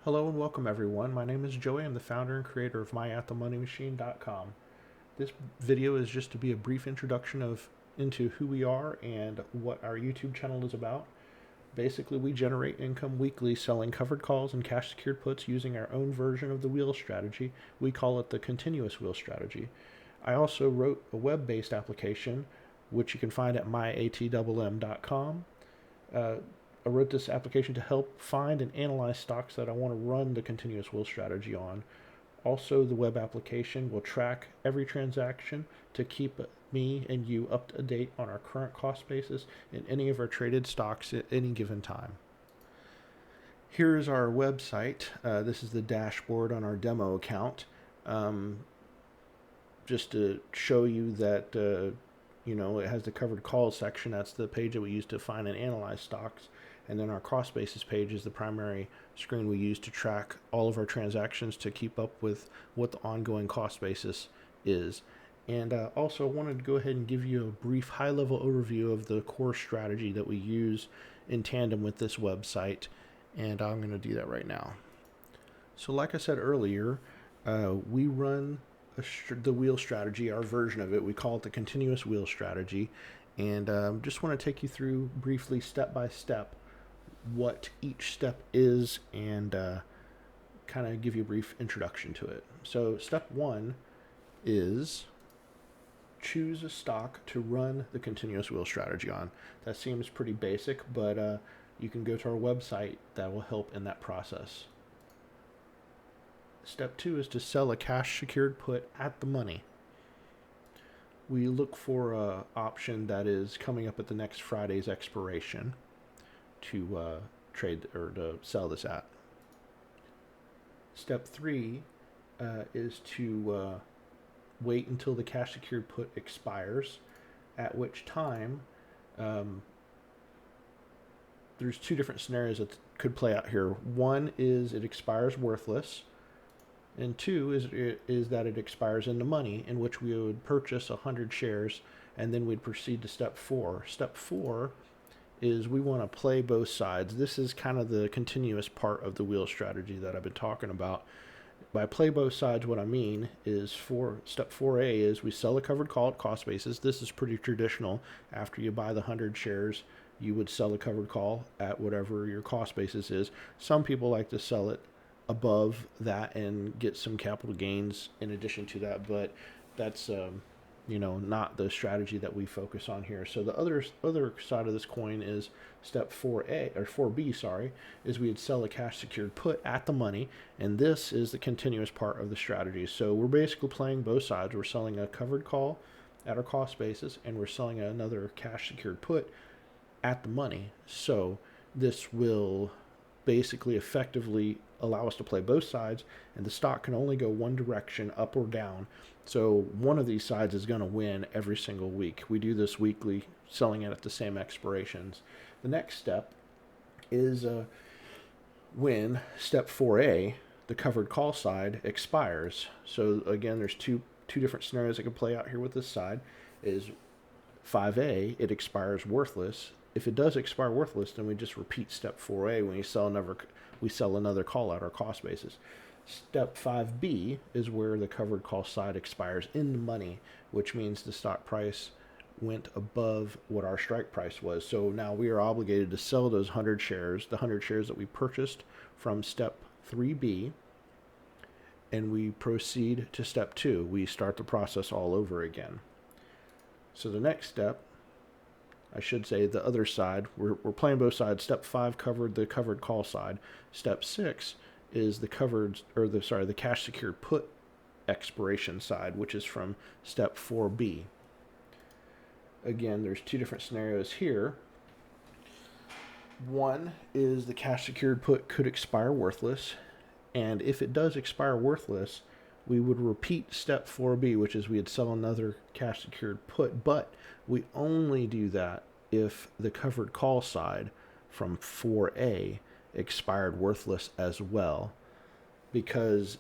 Hello and welcome everyone. My name is Joey. I'm the founder and creator of myatthemoneymachine.com. This video is just to be a brief introduction into who we are and what our YouTube channel is about. Basically, we generate income weekly selling covered calls and cash secured puts using our own version of the wheel strategy. We call it the continuous wheel strategy. I also wrote a web-based application which you can find at myatmm.com. I wrote this application to help find and analyze stocks that I want to run the continuous wheel strategy on. Also, the web application will track every transaction to keep me and you up to date on our current cost basis in any of our traded stocks at any given time. Here's our website. This is the dashboard on our demo account. Just to show you that it has the covered calls section. That's the page that we use to find and analyze stocks. And then our cost basis page is the primary screen we use to track all of our transactions to keep up with what the ongoing cost basis is. And also, I wanted to go ahead and give you a brief high-level overview of the core strategy that we use in tandem with this website. And I'm going to do that right now. So like I said earlier, we run the wheel strategy, our version of it. We call it the continuous wheel strategy. And just want to take you through briefly, step by step, what each step is and kind of give you a brief introduction to it. So step one is choose a stock to run the continuous wheel strategy on. That seems pretty basic, but you can go to our website. That will help in that process. Step two is to sell a cash secured put at the money. We look for an option that is coming up at the next Friday's expiration to trade or to sell this at. Step three is to wait until the cash secured put expires, at which time there's two different scenarios that could play out here. One is it expires worthless, and two is that it expires in the money, in which we would purchase 100 shares, and then we'd proceed to step four. Step four is we want to play both sides. This is kind of the continuous part of the wheel strategy that I've been talking about. By play both sides, what I mean is step 4A is we sell a covered call at cost basis. This is pretty traditional. After you buy the 100 shares, you would sell a covered call at whatever your cost basis is. Some people like to sell it above that and get some capital gains in addition to that, but that's not the strategy that we focus on here. So the other side of this coin is step 4A or 4B, is we'd sell a cash secured put at the money, and this is the continuous part of the strategy. So we're basically playing both sides. We're selling a covered call at our cost basis, and we're selling another cash secured put at the money. So this will basically effectively allow us to play both sides, and the stock can only go one direction, up or down. So one of these sides is going to win every single week. We do this weekly, selling it at the same expirations. The next step is when step 4A, the covered call side, expires. So again, there's two different scenarios that can play out here with this side. Is 5A, it expires worthless. If it does expire worthless, then we just repeat step 4A when we sell another call at our cost basis. Step 5B is where the covered call side expires in the money, which means the stock price went above what our strike price was. So now we are obligated to sell those 100 shares, the 100 shares that we purchased from step 3B, and we proceed to step 2. We start the process all over again. So the next step, I should say the other side, we're playing both sides. Step 5 covered the covered call side. Step 6 is the cash secured put expiration side, which is from step 4B. Again, there's two different scenarios here. One is the cash secured put could expire worthless, and if it does expire worthless, we would repeat step 4B, which is we'd sell another cash secured put, but we only do that if the covered call side from 4A expired worthless as well. Because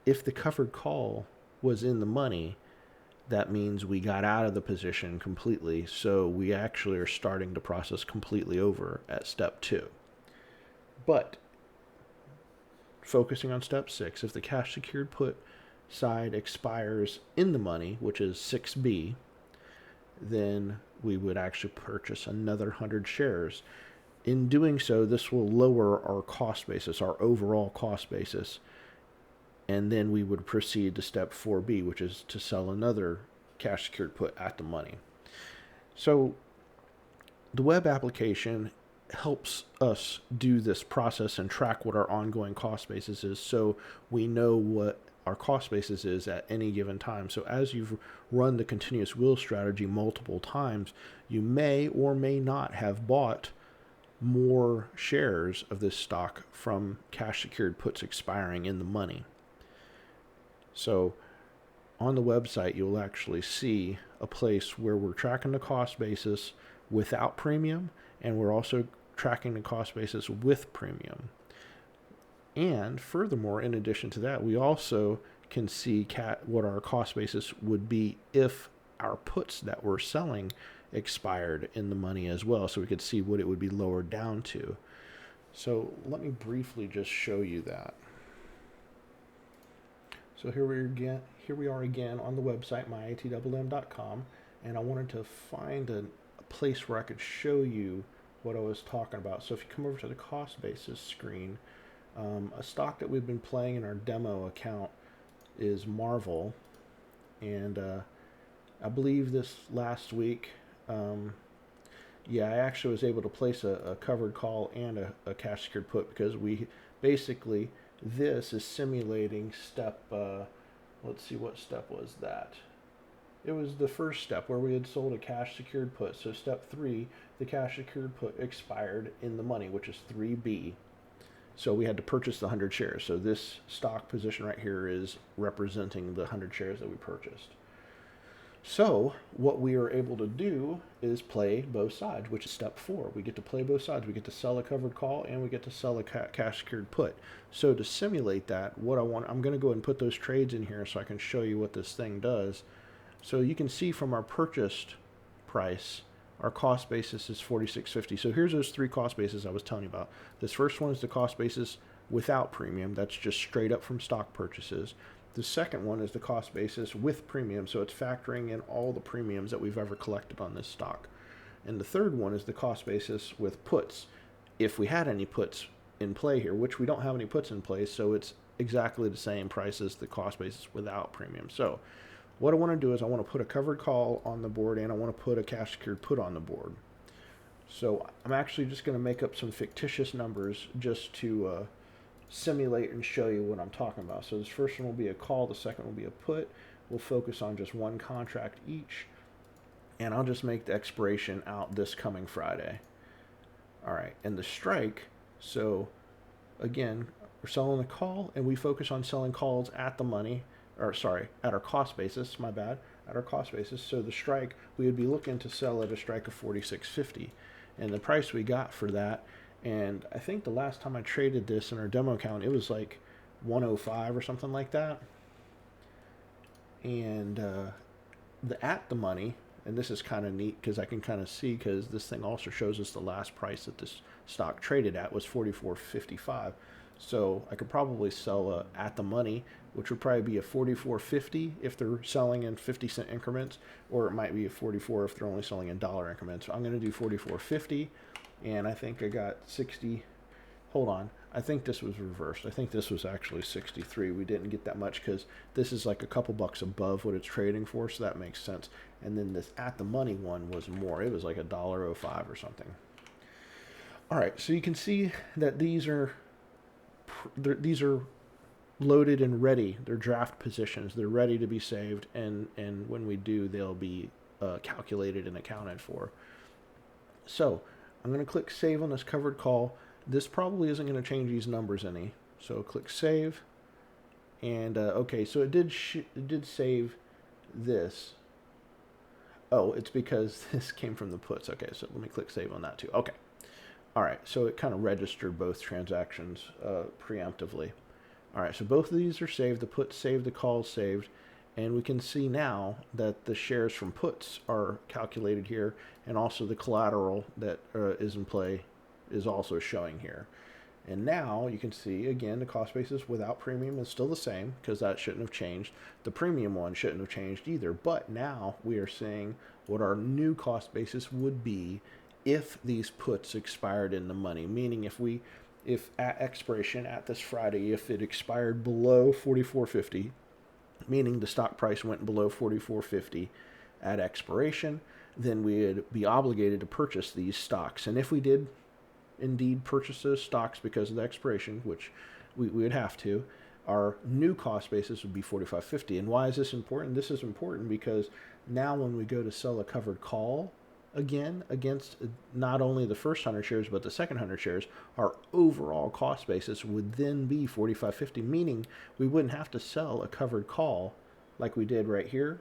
if the covered call was in the money, that means we got out of the position completely. So we actually are starting the process completely over at step 2. But focusing on step 6, if the cash secured put side expires in the money, which is 6B, then we would actually purchase another 100 shares. In doing so, this will lower our cost basis, our overall cost basis, and then we would proceed to step 4B, which is to sell another cash secured put at the money. So the web application helps us do this process and track what our ongoing cost basis is, so we know what our cost basis is at any given time. So as you've run the continuous wheel strategy multiple times, you may or may not have bought more shares of this stock from cash secured puts expiring in the money. So on the website, you'll actually see a place where we're tracking the cost basis without premium, and we're also tracking the cost basis with premium. And furthermore, in addition to that, we also can see what our cost basis would be if our puts that we're selling expired in the money as well. So we could see what it would be lowered down to. So let me briefly just show you that. So here we are again on the website, myatwm.com, and I wanted to find a place where I could show you what I was talking about. So if you come over to the cost basis screen, a stock that we've been playing in our demo account is Marvel, and I believe this last week, I actually was able to place a covered call and a cash secured put, because we basically, this is simulating step, let's see, what step was that? It was the first step where we had sold a cash secured put. So step 3, the cash secured put expired in the money, which is 3B. So we had to purchase the 100 shares. So this stock position right here is representing the 100 shares that we purchased. So what we are able to do is play both sides, which is step 4. We get to play both sides. We get to sell a covered call and we get to sell a cash secured put. So to simulate that, I'm going to go ahead and put those trades in here so I can show you what this thing does. So you can see from our purchased price, our cost basis is $46.50. So here's those 3 cost bases I was telling you about. This first one is the cost basis without premium. That's just straight up from stock purchases. The second one is the cost basis with premium. So it's factoring in all the premiums that we've ever collected on this stock. And the third one is the cost basis with puts, if we had any puts in play here, which we don't have any puts in place. So it's exactly the same price as the cost basis without premium. So what I want to do is I want to put a covered call on the board, and I want to put a cash secured put on the board. So I'm actually just going to make up some fictitious numbers just to simulate and show you what I'm talking about. So this first one will be a call, the second will be a put. We'll focus on just one contract each, and I'll just make the expiration out this coming Friday. All right, and the strike, so again, we're selling a call, and we focus on selling calls at the money, at our cost basis, at our cost basis. So the strike, we would be looking to sell at a strike of $46.50. And the price we got for that, and I think the last time I traded this in our demo account, it was like 105 or something like that. And the at the money, and this is kind of neat because I can kind of see, because this thing also shows us the last price that this stock traded at was $44.55. So I could probably sell at the money, which would probably be a $44.50 if they're selling in 50-cent increments, or it might be a $44 if they're only selling in dollar increments. So I'm going to do $44.50, and I think I got 60. Hold on. I think this was reversed. I think this was actually 63. We didn't get that much because this is like a couple bucks above what it's trading for, so that makes sense. And then this at the money one was more. It was like $1.05 or something. All right, so you can see that these are loaded and ready. They're draft positions. They're ready to be saved, and when we do, they'll be calculated and accounted for. So I'm going to click save on this covered call. This probably isn't going to change these numbers any. So click save, and okay, so it did save this. Oh, it's because this came from the puts. Okay, so let me click save on that too. Okay. All right, so it kind of registered both transactions preemptively. All right, so both of these are saved. The put saved, the call saved, and we can see now that the shares from puts are calculated here, and also the collateral that is in play is also showing here. And now you can see, again, the cost basis without premium is still the same because that shouldn't have changed. The premium one shouldn't have changed either. But now we are seeing what our new cost basis would be if these puts expired in the money. Meaning if at expiration at this Friday, if it expired below 44.50, meaning the stock price went below 44.50 at expiration, then we'd be obligated to purchase these stocks. And if we did indeed purchase those stocks because of the expiration, which we would have to, our new cost basis would be 45.50. And why is this important? This is important because now when we go to sell a covered call again against not only the first 100 shares but the second 100 shares, our overall cost basis would then be 45.50, meaning we wouldn't have to sell a covered call like we did right here.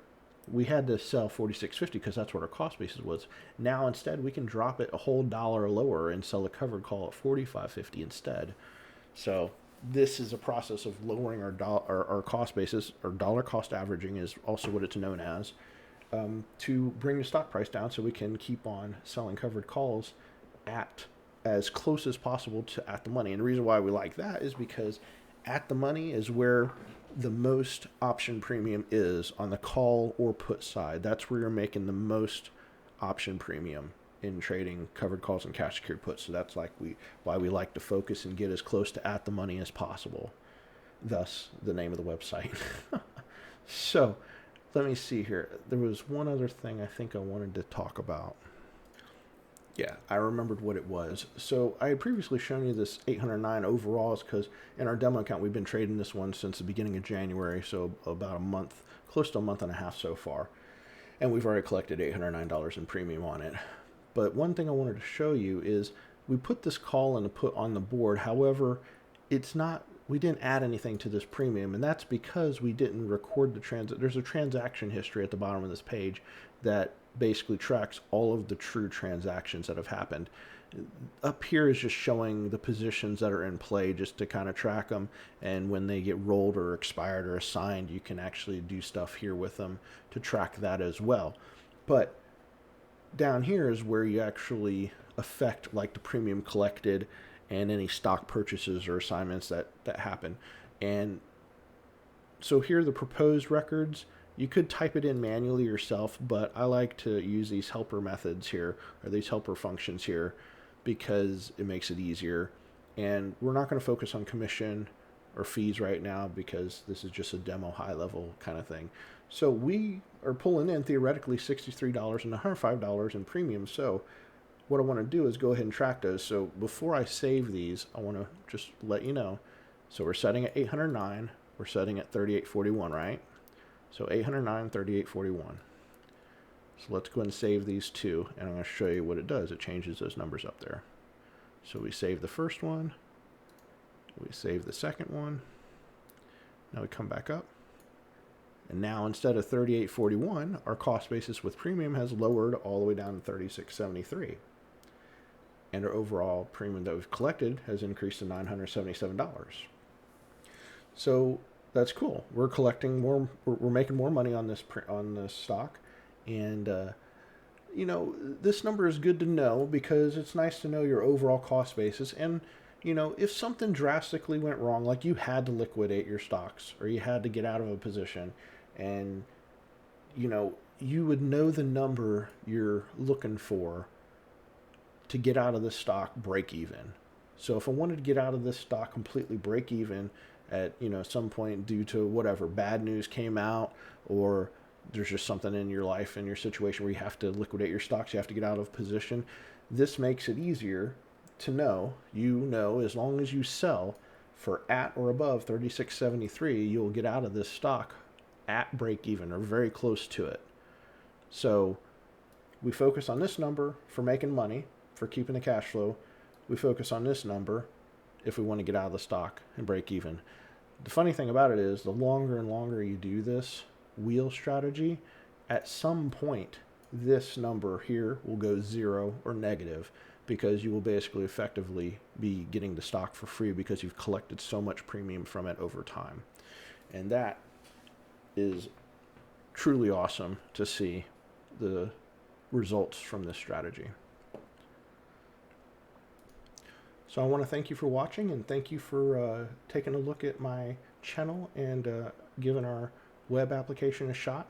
We had to sell 46.50 because that's what our cost basis was. Now instead we can drop it a whole dollar lower and sell a covered call at 45.50 instead. So this is a process of lowering our cost basis, or dollar cost averaging is also what it's known as, to bring the stock price down so we can keep on selling covered calls at as close as possible to at the money. And the reason why we like that is because at the money is where the most option premium is on the call or put side. That's where you're making the most option premium in trading covered calls and cash secured puts. So that's why we like to focus and get as close to at the money as possible. Thus the name of the website. So let me see here. There was one other thing I think I wanted to talk about. Yeah, I remembered what it was. So I had previously shown you this 809 overalls because in our demo account, we've been trading this one since the beginning of January. So about a month, close to a month and a half so far. And we've already collected $809 in premium on it. But one thing I wanted to show you is we put this call and put on the board. However, we didn't add anything to this premium, and that's because we didn't record the there's a transaction history at the bottom of this page that basically tracks all of the true transactions that have happened. Up here is just showing the positions that are in play just to kind of track them, and when they get rolled or expired or assigned, you can actually do stuff here with them to track that as well. But down here is where you actually affect like the premium collected and any stock purchases or assignments that happen. And so here are the proposed records. You could type it in manually yourself, but I like to use these helper methods here, or these helper functions here, because it makes it easier. And we're not going to focus on commission or fees right now because this is just a demo high level kind of thing. So we are pulling in theoretically $63 and $105 in premium. So what I want to do is go ahead and track those. So before I save these, I want to just let you know. So we're setting at 809. We're setting at 38.41, right? So 809, 38.41. So let's go ahead and save these two, and I'm going to show you what it does. It changes those numbers up there. So we save the first one. We save the second one. Now we come back up. And now instead of 38.41, our cost basis with premium has lowered all the way down to 36.73. And our overall premium that we've collected has increased to $977. So that's cool. We're collecting more. We're making more money on this stock, and this number is good to know because it's nice to know your overall cost basis. And if something drastically went wrong, like you had to liquidate your stocks or you had to get out of a position, and you would know the number you're looking for to get out of this stock break even. So if I wanted to get out of this stock completely break even at some point due to whatever bad news came out, or there's just something in your life and your situation where you have to liquidate your stocks, you have to get out of position, this makes it easier to know. As long as you sell for at or above 36.73, you'll get out of this stock at break even or very close to it. So we focus on this number for making money, for keeping the cash flow. We focus on this number if we want to get out of the stock and break even. The funny thing about it is the longer and longer you do this wheel strategy, at some point this number here will go zero or negative, because you will basically effectively be getting the stock for free because you've collected so much premium from it over time. And that is truly awesome to see the results from this strategy. So I want to thank you for watching, and thank you for taking a look at my channel and giving our web application a shot.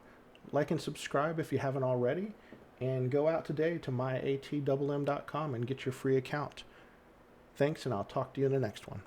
Like and subscribe if you haven't already, and go out today to myatmm.com and get your free account. Thanks, and I'll talk to you in the next one.